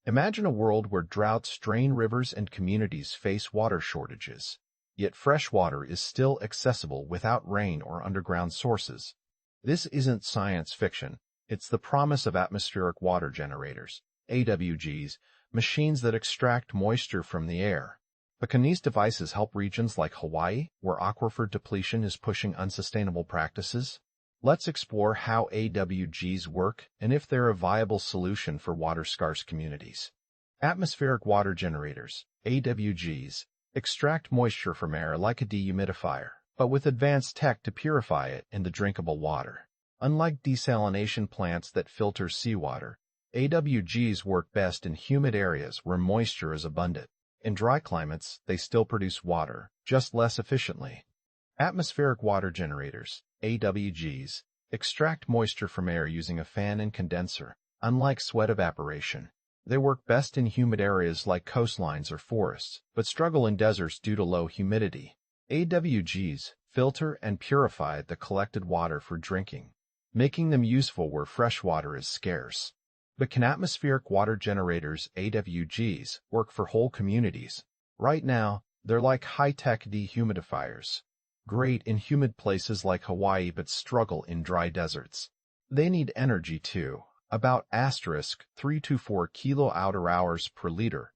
Imagine a world where droughts strain rivers and communities face water shortages, yet fresh water is still accessible without rain or underground sources. This isn't science fiction. It's the promise of atmospheric water generators, AWGs, machines that extract moisture from the air. But can these devices help regions like Hawaii, where aquifer depletion is pushing unsustainable practices? Let's explore how AWGs work and if they're a viable solution for water-scarce communities. Atmospheric water generators, AWGs, extract moisture from air like a dehumidifier, but with advanced tech to purify it into drinkable water. Unlike desalination plants that filter seawater, AWGs work best in humid areas where moisture is abundant. In dry climates, they still produce water, just less efficiently. Atmospheric water generators, AWGs, extract moisture from air using a fan and condenser. Unlike sweat evaporation, they work best in humid areas like coastlines or forests, but struggle in deserts due to low humidity. AWGs filter and purify the collected water for drinking, making them useful where fresh water is scarce. But can atmospheric water generators, AWGs, work for whole communities? Right now, they're like high-tech dehumidifiers. Great in humid places like Hawaii but struggle in dry deserts. They need energy too, about *3 to 4 kWh per liter,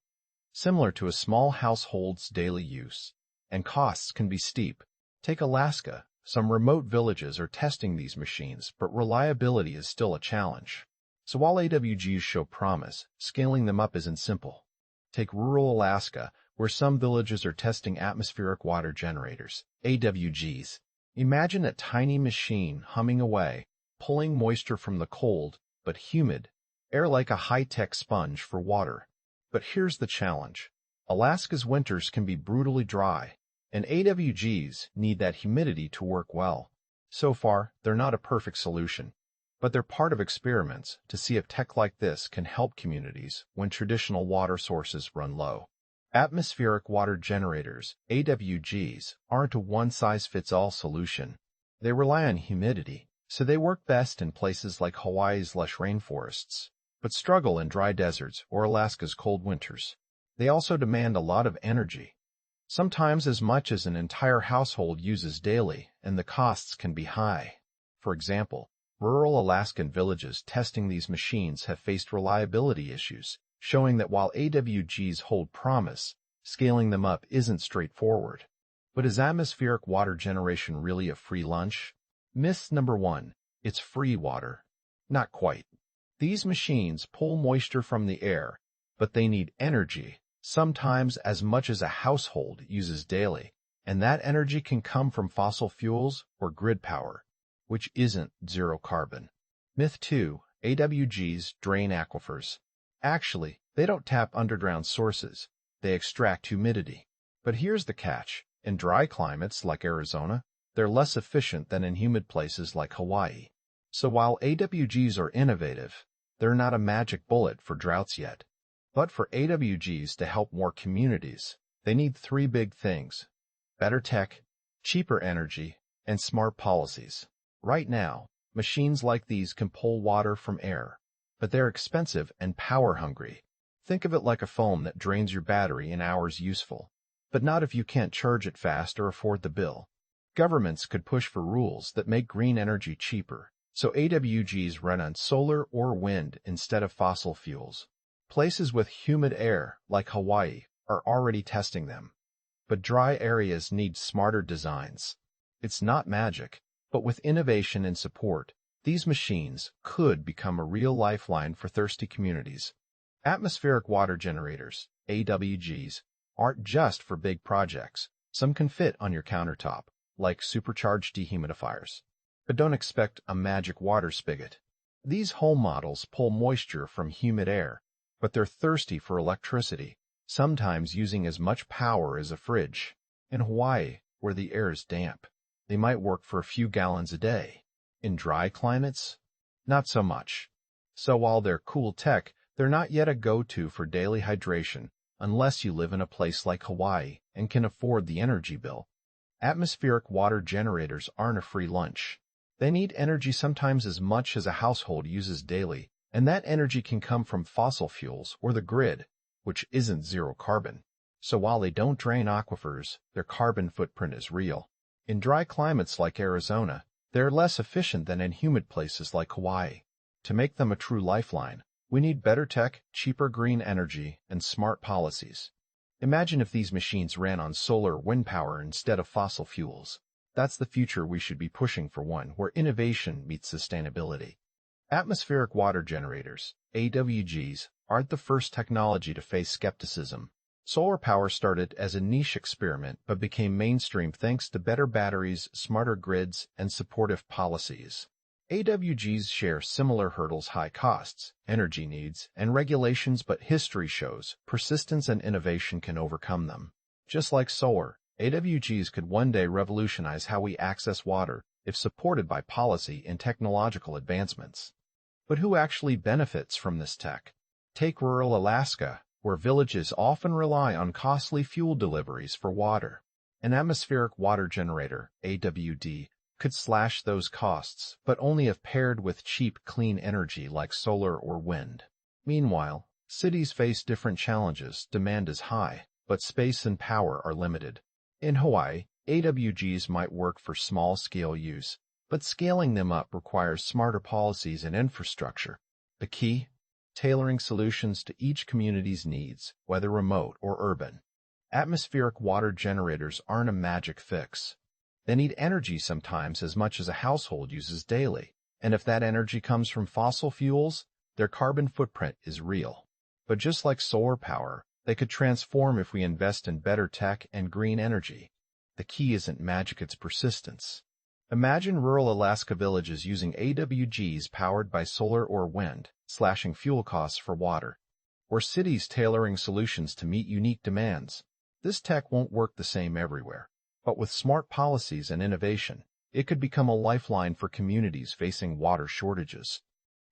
similar to a small household's daily use, and costs can be steep. Take Alaska. Some remote villages are testing these machines, but reliability is still a challenge. So while AWGs show promise, scaling them up isn't simple. Take rural Alaska, where some villages are testing atmospheric water generators, AWGs. Imagine a tiny machine humming away, pulling moisture from the cold, but humid, air like a high-tech sponge for water. But here's the challenge. Alaska's winters can be brutally dry, and AWGs need that humidity to work well. So far, they're not a perfect solution, but they're part of experiments to see if tech like this can help communities when traditional water sources run low. Atmospheric water generators, AWGs, aren't a one-size-fits-all solution. They rely on humidity, so they work best in places like Hawaii's lush rainforests, but struggle in dry deserts or Alaska's cold winters. They also demand a lot of energy, sometimes as much as an entire household uses daily, and the costs can be high. For example, rural Alaskan villages testing these machines have faced reliability issues, showing that while AWGs hold promise, scaling them up isn't straightforward. But is atmospheric water generation really a free lunch? Myth number 1. It's free water. Not quite. These machines pull moisture from the air, but they need energy, sometimes as much as a household uses daily, and that energy can come from fossil fuels or grid power, which isn't zero carbon. Myth 2. AWGs drain aquifers. Actually, they don't tap underground sources. They extract humidity. But here's the catch. In dry climates like Arizona, they're less efficient than in humid places like Hawaii. So while AWGs are innovative, they're not a magic bullet for droughts yet. But for AWGs to help more communities, they need 3 big things: better tech, cheaper energy, and smart policies. Right now, machines like these can pull water from air, but they're expensive and power-hungry. Think of it like a phone that drains your battery in hours useful, but not if you can't charge it fast or afford the bill. Governments could push for rules that make green energy cheaper, so AWGs run on solar or wind instead of fossil fuels. Places with humid air, like Hawaii, are already testing them. But dry areas need smarter designs. It's not magic, but with innovation and support, these machines could become a real lifeline for thirsty communities. Atmospheric water generators, AWGs, aren't just for big projects. Some can fit on your countertop, like supercharged dehumidifiers. But don't expect a magic water spigot. These home models pull moisture from humid air, but they're thirsty for electricity, sometimes using as much power as a fridge. In Hawaii, where the air is damp, they might work for a few gallons a day. In dry climates, not so much. So while they're cool tech, they're not yet a go-to for daily hydration unless you live in a place like Hawaii and can afford the energy bill. Atmospheric water generators aren't a free lunch. They need energy sometimes as much as a household uses daily, And that energy can come from fossil fuels or the grid, which isn't zero carbon. So while they don't drain aquifers, their carbon footprint is real. In dry climates like Arizona, they're less efficient than in humid places like Hawaii. To make them a true lifeline, we need better tech, cheaper green energy, and smart policies. Imagine if these machines ran on solar or wind power instead of fossil fuels. That's the future we should be pushing for, one where innovation meets sustainability. Atmospheric water generators, AWGs, aren't the first technology to face skepticism. Solar power started as a niche experiment but became mainstream thanks to better batteries, smarter grids, and supportive policies. AWGs share similar hurdles: high costs, energy needs, and regulations, but history shows persistence and innovation can overcome them. Just like solar, AWGs could one day revolutionize how we access water if supported by policy and technological advancements. But who actually benefits from this tech? Take rural Alaska, where villages often rely on costly fuel deliveries for water. An atmospheric water generator, AWD, could slash those costs, but only if paired with cheap, clean energy like solar or wind. Meanwhile, cities face different challenges. Demand is high, but space and power are limited. In Hawaii, AWGs might work for small-scale use, but scaling them up requires smarter policies and infrastructure. The key? Tailoring solutions to each community's needs, whether remote or urban. Atmospheric water generators aren't a magic fix. They need energy sometimes as much as a household uses daily, and if that energy comes from fossil fuels, their carbon footprint is real. But just like solar power, they could transform if we invest in better tech and green energy. The key isn't magic, it's persistence. Imagine rural Alaska villages using AWGs powered by solar or wind, slashing fuel costs for water. Or cities tailoring solutions to meet unique demands. This tech won't work the same everywhere, but with smart policies and innovation, it could become a lifeline for communities facing water shortages.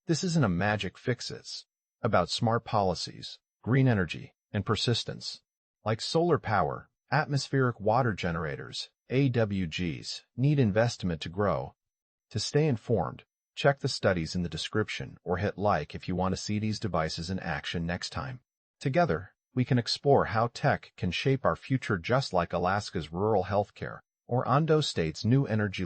This isn't a magic fix, it's about smart policies, green energy, and persistence. Like solar power, atmospheric water generators, AWGs, need investment to grow. To stay informed, check the studies in the description or hit like if you want to see these devices in action next time. Together, we can explore how tech can shape our future, just like Alaska's rural healthcare or Ondo State's new energy